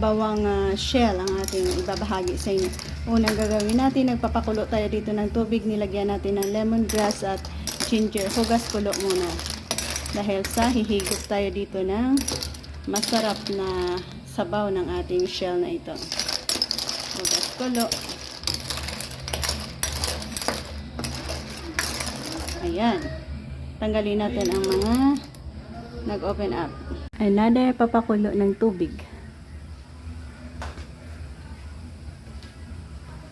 bawang shell ang ating ibabahagi sa inyo. Unang gagawin natin, nagpapakulo tayo dito ng tubig. Nilagyan natin ng lemongrass at ginger. Hugas kulo muna. Dahil sa hihigop tayo dito ng masarap na sabaw ng ating shell na ito. Hugas kulo. Ayan. Tanggalin natin ang mga nag-open up. Another papakulo ng tubig.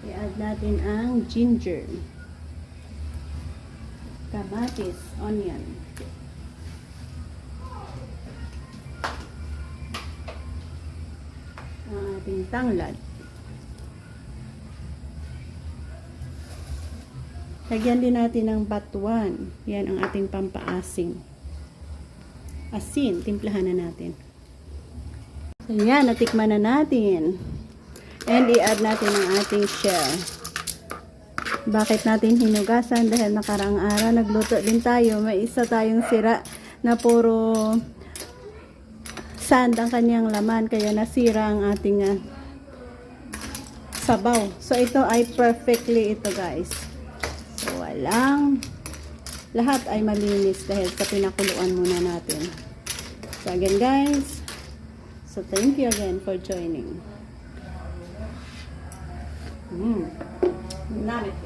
I-add natin ang ginger, kamatis, onion, ang ating tanglad. Lagyan din natin ng batuan. Yan ang ating pampaasing. Asin, timplahan na natin. So yan, natikman na natin. And i-add natin ang ating shell. Bakit natin hinugasan? Dahil nakaraang araw nagluto din tayo. May isa tayong sira na puro sand ang kanyang laman. Kaya nasira ang ating sabaw. So ito ay perfectly ito guys. So lahat ay malinis dahil sa pinakuluan muna natin. So again guys. So thank you again for joining. Namit.